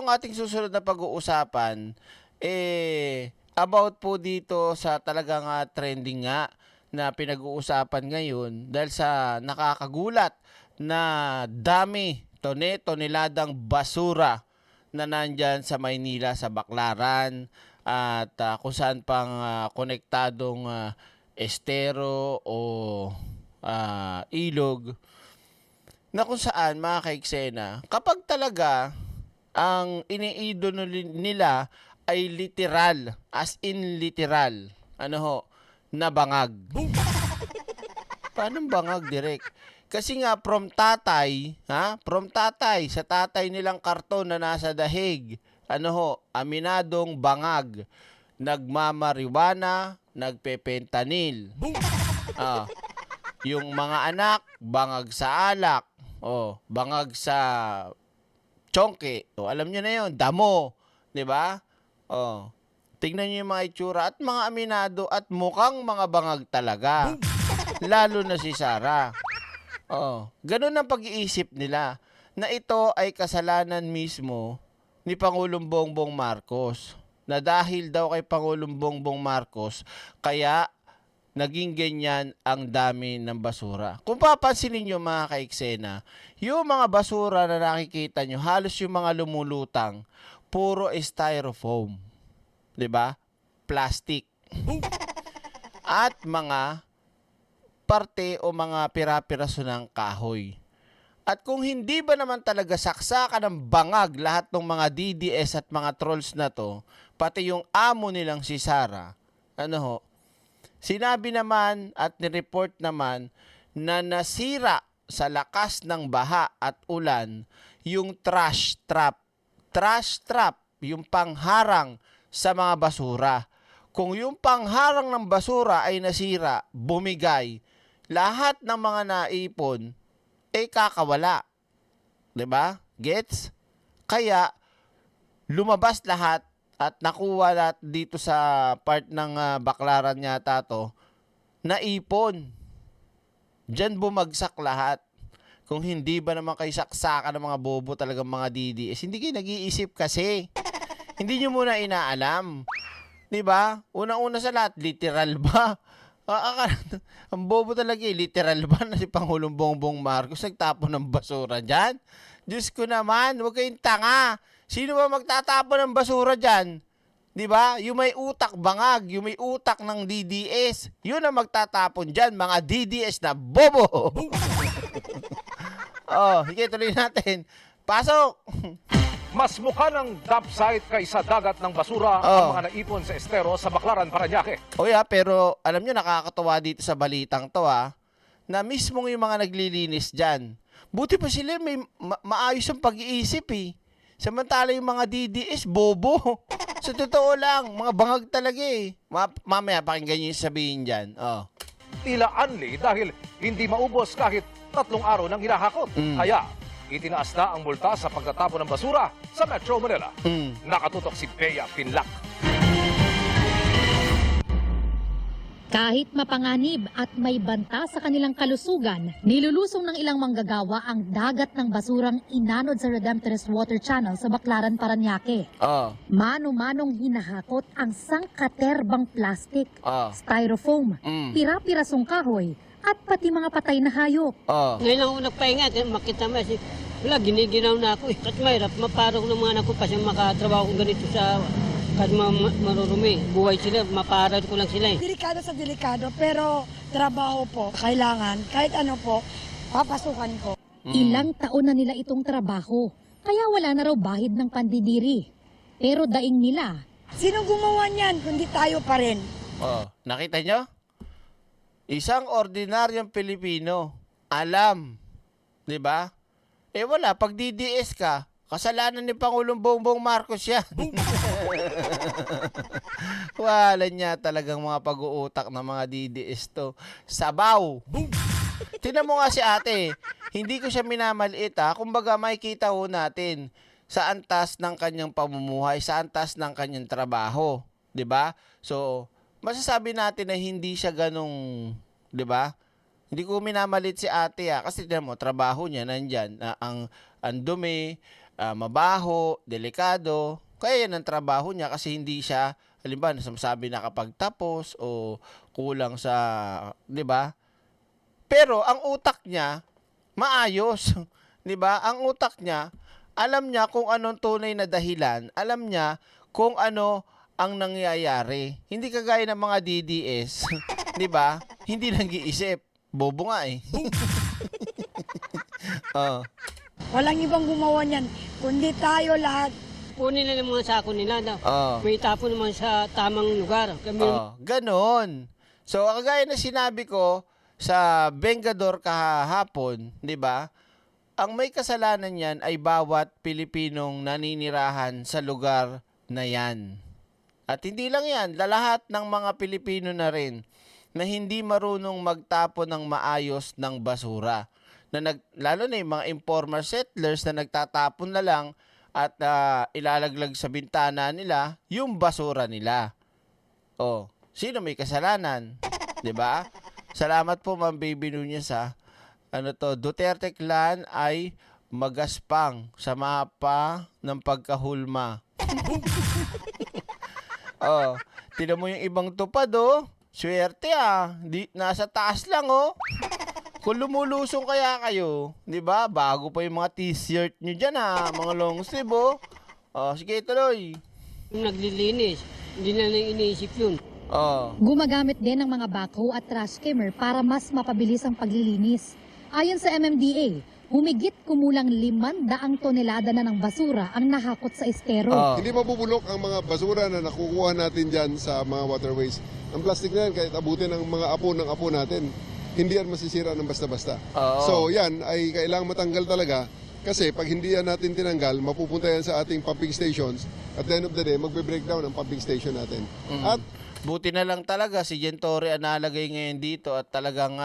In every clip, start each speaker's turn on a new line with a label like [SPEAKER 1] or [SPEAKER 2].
[SPEAKER 1] ang ating susunod na pag-uusapan, about po dito sa talagang trending nga na pinag-uusapan ngayon dahil sa nakakagulat na dami, toneladang basura na nandyan sa Maynila, sa Baclaran, at kung saan pang konektadong estero o ilog, na kung saan mga kaiksena, kapag talaga ang iniidolo nila ay literal, as in literal, na bangag. Paano bangag, direk? Kasi nga from tatay, sa tatay nilang karton na nasa dahig, aminadong bangag, nagmamariwana, nagpepentanil. Yung mga anak, bangag sa alak, bangag sa chongke. Alam nyo na yun, damo, 'di ba? Tingnan niyo yung mga itsura at mga aminado at mukhang mga bangag talaga. Lalo na si Sara. Ganun ang pag-iisip nila na ito ay kasalanan mismo ni Pangulong Bongbong Marcos. Na dahil daw kay Pangulong Bongbong Marcos, kaya naging ganyan ang dami ng basura. Kung papansinin nyo mga kaiksena, yung mga basura na nakikita nyo, halos yung mga lumulutang, puro styrofoam. 'Di ba? Plastic. At mga parte o mga pira-piraso ng kahoy. At kung hindi ba naman talaga saksakan ng bangag lahat ng mga DDS at mga trolls na to, pati yung amo nilang si Sara, sinabi naman at nireport naman na nasira sa lakas ng baha at ulan yung trash trap. Trash trap, yung pangharang sa mga basura. Kung yung pangharang ng basura ay nasira, bumigay, lahat ng mga naipon kakawala. 'Di ba? Gets? Kaya lumabas lahat at nakuha lahat dito sa part ng Baclaran yata to, naipon. Diyan bumagsak lahat. Kung hindi ba naman kayo saksakan ng mga bobo talagang mga DDS, hindi kayo nag-iisip kasi. Hindi nyo muna inaalam. 'Di ba? Una-una sa lahat, literal ba? Ang bobo talaga literal ba na si Pangulong Bongbong Marcos nagtapon ng basura dyan? Diyos ko naman, huwag kayong tanga. Sino ba magtatapon ng basura dyan? 'Di ba? Yung may utak bangag, yung may utak ng DDS, yun ang magtatapon dyan, mga DDS na bobo. Sige, tuloy natin. Pasok!
[SPEAKER 2] Mas mukha ng dump site kaysa dagat ng basura ang mga naipon sa estero sa Baclaran, Parañaque.
[SPEAKER 1] Pero alam nyo, nakakatawa dito sa balitang to na mismong yung mga naglilinis dyan. Buti pa sila may maayos ang pag-iisip Samantala yung mga DDS, bobo. Sa totoo lang, mga bangag talaga Mamaya pakinggan nyo yung sabihin dyan.
[SPEAKER 2] Tila anli dahil hindi maubos kahit 3 araw ng hinahakot. Kaya itinaas na ang multa sa pagtatapon ng basura sa Metro Manila. Nakatutok si Bea Pinlac.
[SPEAKER 3] Kahit mapanganib at may banta sa kanilang kalusugan, nilulusong ng ilang manggagawa ang dagat ng basurang inanod sa Redemptorist Water Channel sa Baclaran, Parañaque. Mano-manong hinahakot ang sangkaterbang plastic, styrofoam, pira-pirasong kahoy, at pati mga patay na hayop.
[SPEAKER 4] Ngayon lang ako nagpahinga, makita mo, wala, giniginaw na ako. At mahirap, maparong ng mga anak ko pa siya makatrabaho kong ganito sa kahit marurumi. Buhay sila, maparad ko lang sila
[SPEAKER 5] Delikado sa delikado, pero trabaho po, kailangan, kahit ano po, papasukan ko.
[SPEAKER 3] Ilang taon na nila itong trabaho, kaya wala na raw bahid ng pandidiri. Pero daing nila,
[SPEAKER 5] Sino gumawa niyan, kundi tayo pa rin?
[SPEAKER 1] Nakita nyo? Isang ordinaryong Pilipino, alam, 'di ba? Wala, pag DDS ka, kasalanan ni Pangulong Bongbong Marcos yan. Wala niya talagang mga pag-uutak ng mga DDS to. Sabaw. Tingnan mo nga si ate, hindi ko siya minamaliit kumbaga makikita ho natin sa antas ng kanyang pamumuhay, sa antas ng kanyang trabaho, 'di ba? So, masasabi natin na hindi siya ganong, 'di ba? Hindi ko minamalit si ate kasi tignan mo, trabaho niya nandyan, ang dumi, mabaho, delikado. Kaya yan ang trabaho niya kasi hindi siya, halimbawa, nasasabi nakapagtapos o kulang sa, di ba? Pero ang utak niya, maayos. Di ba? Ang utak niya, alam niya kung anong tunay na dahilan, alam niya kung ano ang nangyayari. Hindi kagaya ng mga DDS, 'di ba? Hindi nag-iisip. Bobo nga eh. Oh.
[SPEAKER 5] Walang ibang gumawa niyan, kundi tayo lahat.
[SPEAKER 4] Kunin na ng mga sako nila na
[SPEAKER 1] Oh.
[SPEAKER 4] may tapo naman sa tamang lugar. Kami
[SPEAKER 1] Ganon. So, kagaya na sinabi ko sa Bengador kahapon, 'di ba? Ang may kasalanan niyan ay bawat Pilipinong naninirahan sa lugar na yan. At hindi lang yan, lahat ng mga Pilipino na rin na hindi marunong magtapon ng maayos ng basura. Lalo na yung mga informal settlers na nagtatapon na lang at ilalaglag sa bintana nila yung basura nila. Oh, sino may kasalanan? 'Di ba? Salamat po Ma'am Baby Nunez ha. Duterte Clan ay magaspang sa mapa ng pagkahulma. Oh, tingnan mo yung ibang tupad oh. Swerte nasa taas lang oh. Kung lumulusong kaya kayo, 'di ba? Bago pa yung mga t-shirt niyo diyan mga long sleeve oh. Oh, sige tuloy.
[SPEAKER 4] naglilinis. Hindi na lang iniisip yun.
[SPEAKER 1] Oh.
[SPEAKER 3] Gumagamit din ng mga backhoe at trash skimmer para mas mapabilis ang paglilinis. Ayon sa MMDA, humigit kumulang 500 tonelada na ng basura ang nahakot sa estero.
[SPEAKER 1] Oh.
[SPEAKER 6] Hindi mabubulok ang mga basura na nakukuha natin dyan sa mga waterways. Ang plastic na yan, kahit abutin ng mga apo natin, hindi yan masisira ng basta-basta.
[SPEAKER 1] Oo.
[SPEAKER 6] So yan ay kailangang matanggal talaga kasi pag hindi yan natin tinanggal, mapupunta yan sa ating pumping stations. At the end of the day, magbe-breakdown ang pumping station natin. At
[SPEAKER 1] Buti na lang talaga si Gentore ang nalagay ngayon dito at talagang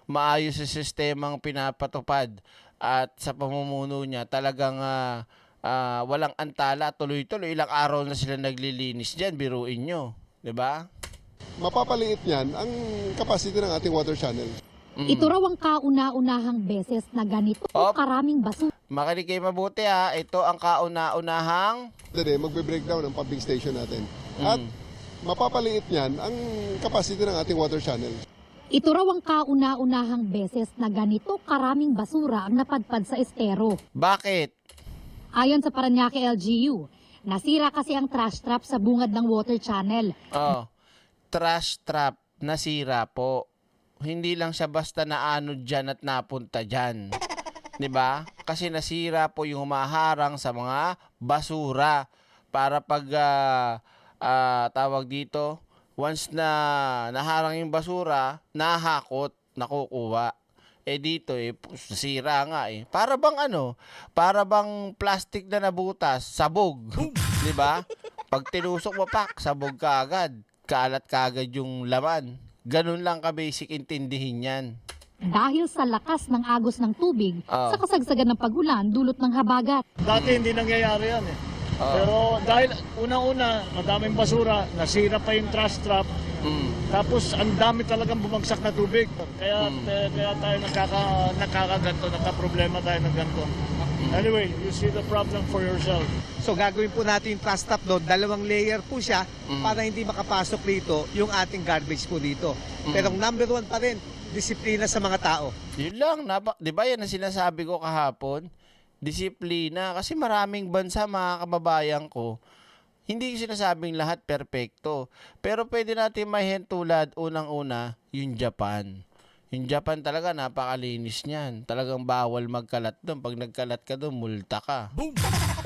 [SPEAKER 1] maayos sa sistemang pinapatupad at sa pamumuno niya talagang walang antala, tuloy-tuloy ilang araw na sila naglilinis diyan, biruin nyo, 'di ba?
[SPEAKER 6] mapapaliit niyan ang capacity ng ating water channel.
[SPEAKER 3] Ito raw ang kauna-unahang beses na ganito
[SPEAKER 1] Op.
[SPEAKER 3] karaming basura
[SPEAKER 1] Makinig kayo mabuti ito ang kauna-unahang
[SPEAKER 6] The day, magbe-breakdown ang pumping station natin. At mapapaliit niyan ang capacity ng ating water channel.
[SPEAKER 3] Ito raw ang kauna-unahang beses na ganito karaming basura ang napadpad sa estero.
[SPEAKER 1] Bakit?
[SPEAKER 3] Ayon sa Parañaque LGU, nasira kasi ang trash trap sa bungad ng water channel.
[SPEAKER 1] Oh, trash trap nasira po. Hindi lang siya basta naanod dyan at napunta dyan. 'Di ba? Kasi nasira po yung humaharang sa mga basura para pag tawag dito, once na naharang yung basura, nahakot, nakukuha. Dito nasira nga Para bang para bang plastic na nabutas, sabog. 'Di ba? Pag tinusok mo sabog ka agad. Kalat kagad yung laman. Ganun lang ka-basic intindihin yan.
[SPEAKER 3] Dahil sa lakas ng agos ng tubig, sa kasagsagan ng pagulan dulot ng habagat.
[SPEAKER 7] Dati hindi nangyayari yan Pero dahil unang-una, madaming basura, nasira pa yung trash trap, tapos ang dami talagang bumagsak na tubig. Kaya tayo nakakaganto, nakaproblema tayo ng ganito. Anyway, you see the problem for yourself.
[SPEAKER 8] So gagawin po natin yung trash trap doon, 2 layer po siya para hindi makapasok dito yung ating garbage po dito. Pero ang number 1 pa rin, disiplina sa mga tao.
[SPEAKER 1] Yun lang, di ba yan ang sinasabi ko kahapon? Disiplina. Kasi maraming bansa, mga kababayan ko, hindi ko sinasabing lahat perpekto. Pero pwede natin mahintulad unang-una, yung Japan. Yung Japan talaga, napakalinis niyan. Talagang bawal magkalat doon. Pag nagkalat ka doon, multa ka.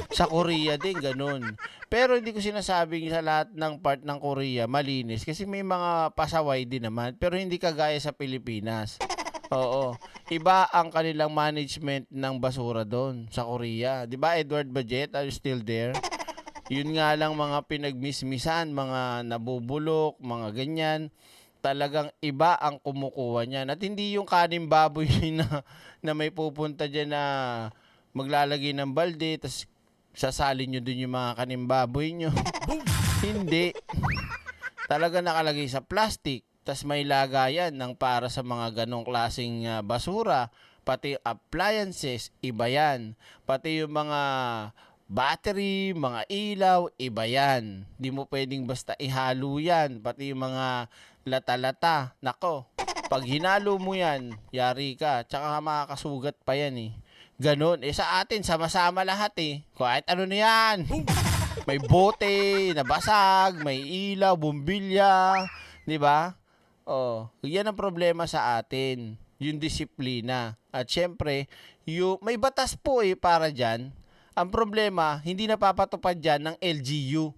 [SPEAKER 1] Sa Korea din, ganun. Pero hindi ko sinasabing sa lahat ng part ng Korea, malinis. Kasi may mga pasaway din naman. Pero hindi kagaya sa Pilipinas. Oo. Iba ang kanilang management ng basura doon sa Korea. 'Di ba Edward Budget, are you still there? Yun nga lang mga pinagmismisan, mga nabubulok, mga ganyan. Talagang iba ang kumukuha niyan. At hindi yung kanin baboy na may pupunta dyan na maglalagay ng balde, tapos sasalin nyo dun yung mga kanin baboy nyo. Hindi. Talaga nakalagay sa plastic. Tas may lagayan ng para sa mga ganong klaseng basura Pati appliances, iba yan. Pati yung mga battery, mga ilaw, iba yan. Di mo pwedeng basta ihalo yan. Pati yung mga lata-lata. Nako, pag hinalo mo yan, yari ka. Tsaka makakasugat pa yan eh. Ganon. Sa atin, sama-sama lahat eh. Kahit ano na yan. May bote, nabasag, may ilaw, bumbilya. Di ba? Yan ang problema sa atin. Yung disiplina. At syempre, may batas po para dyan. Ang problema, hindi napapatupad dyan ng LGU.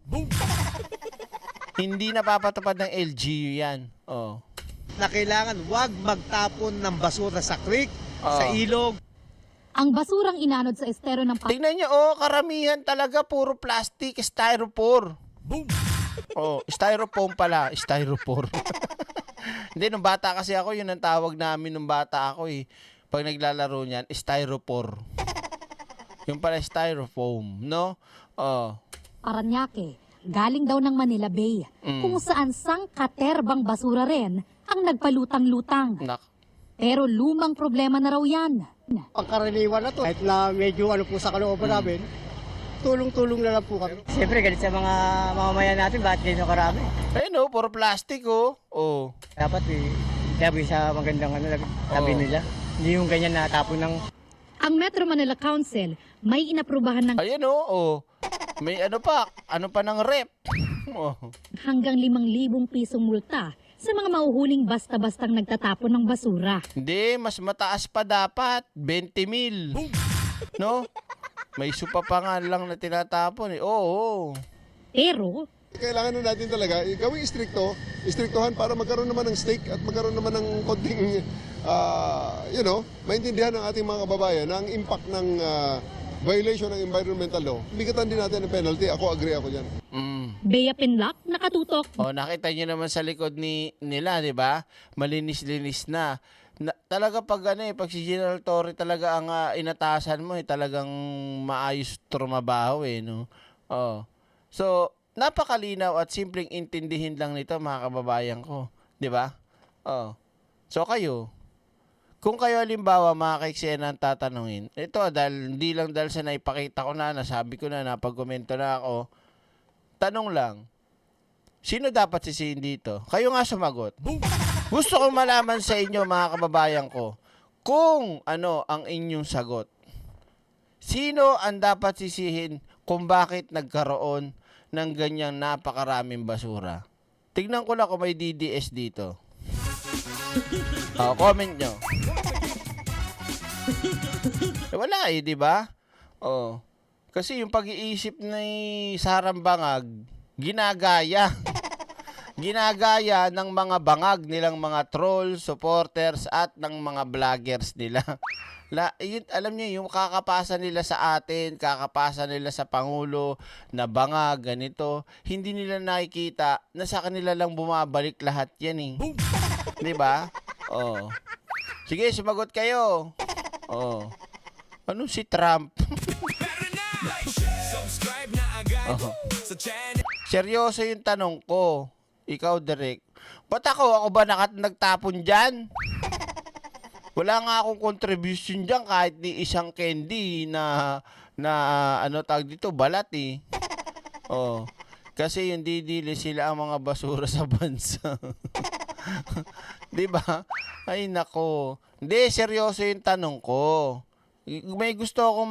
[SPEAKER 1] Hindi napapatupad ng LGU yan.
[SPEAKER 8] Na kailangan wag magtapon ng basura sa creek, sa ilog.
[SPEAKER 3] Ang basurang inanod sa estero ng
[SPEAKER 1] Tingnan nyo, karamihan talaga puro plastic, styrofoam. Styrofoam pala, styrofoam. Hindi, nung bata kasi ako, yun ang tawag namin nung bata ako eh. Pag naglalaro niyan, styrofoam. Yung pala styrofoam, no?
[SPEAKER 3] Paranaque, galing daw ng Manila Bay, kung saan sangkaterbang basura rin ang nagpalutang-lutang. Pero lumang problema na raw yan.
[SPEAKER 9] Pangkaraniwan na to. Kahit na medyo po sa kalooban namin, tulong-tulong na lang po kami. Siyempre, galit sa mga mamamayan natin, bakit ganyan karami?
[SPEAKER 1] Ayun puro plastic
[SPEAKER 9] Dapat sabi sa magandang sabi nila. Hindi yung ganyan na tapon ng...
[SPEAKER 3] Ang Metro Manila Council may inaprubahan ng
[SPEAKER 1] Ayun may ano pa ng rep.
[SPEAKER 3] hanggang 5,000 pisong multa sa mga mahuhuling basta-bastang nagtatapon ng basura.
[SPEAKER 1] Hindi, mas mataas pa dapat. 20,000. No? May supa pa nga lang na tinatapon eh.
[SPEAKER 3] Pero
[SPEAKER 6] Kailangan na natin talaga gawing istriktohan para magkaroon naman ng stake at magkaroon naman ng konting, maintindihan ng ating mga kababayan na ang impact ng violation ng environmental law. Bigatan din natin ng penalty. Agree ako dyan.
[SPEAKER 3] Bea Pinlac nakatutok.
[SPEAKER 1] Nakita niyo naman sa likod nila, di ba? Malinis-linis na. Talaga pag pag si General Torre talaga ang inatasan mo, talagang maayos trumabaho no? So, napakalinaw at simpleng intindihin lang nito mga kababayan ko. Di ba? So kayo, kung kayo halimbawa mga kaiksena ang tatanungin, ito hindi lang dahil sa naipakita ko na, nasabi ko na, napag-komento na ako, tanong lang, sino dapat sisihin dito? Kayo nga sumagot. Gusto kong malaman sa inyo mga kababayan ko, kung ano ang inyong sagot. Sino ang dapat sisihin kung bakit nagkaroon ng ganyang napakaraming basura? Tignan ko lang kung may DDS dito. Comment nyo. Wala di ba? Kasi yung pag-iisip ni Sarang Bangag, ginagaya. Ginagaya ng mga bangag nilang mga troll, supporters, at ng mga vloggers nila. Alam niyo, yung kakapasa nila sa atin, kakapasa nila sa Pangulo, na bangag, ganito, hindi nila nakikita na sa kanila lang bumabalik lahat yan eh. Di ba? Sige, sumagot kayo. Ano si Trump? Seryoso yung tanong ko. Ikaw, Derek. Ba't ako ba nagtapon dyan? Wala nga akong contribution dyan kahit ni isang candy na tawag dito, balat eh. Kasi yung didili sila ang mga basura sa bansa. Di ba? Ay nako. Hindi, seryoso yung tanong ko. May gusto akong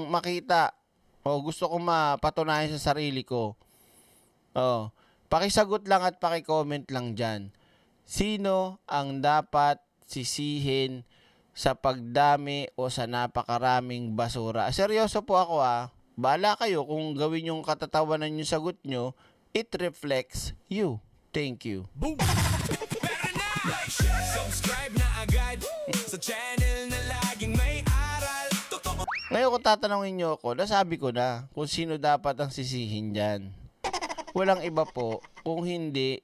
[SPEAKER 1] makita. Gusto kong mapatunayan sa sarili ko. Pakisagot lang at pakicomment lang dyan. Sino ang dapat sisihin sa pagdami o sa napakaraming basura? Seryoso po ako Bahala kayo kung gawin yung katatawanan yung sagot nyo. It reflects you. Thank you. Boom! Subscribe na agad sa channel na laging may aral. Ngayon kung tatanungin nyo ako, nasabi ko na kung sino dapat ang sisihin dyan. Walang iba po kung hindi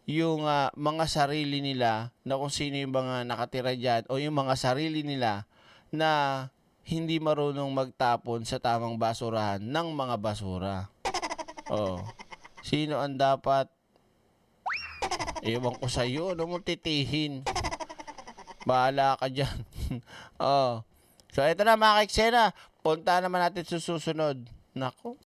[SPEAKER 1] yung mga sarili nila na kung sino yung mga nakatira dyan o yung mga sarili nila na hindi marunong magtapon sa tamang basurahan ng mga basura. Sino ang dapat? Ewan ko sa'yo, ano mo titihin? Bahala ka dyan. Oh. So ito na mga kaiksena, punta naman natin sa susunod. Nako,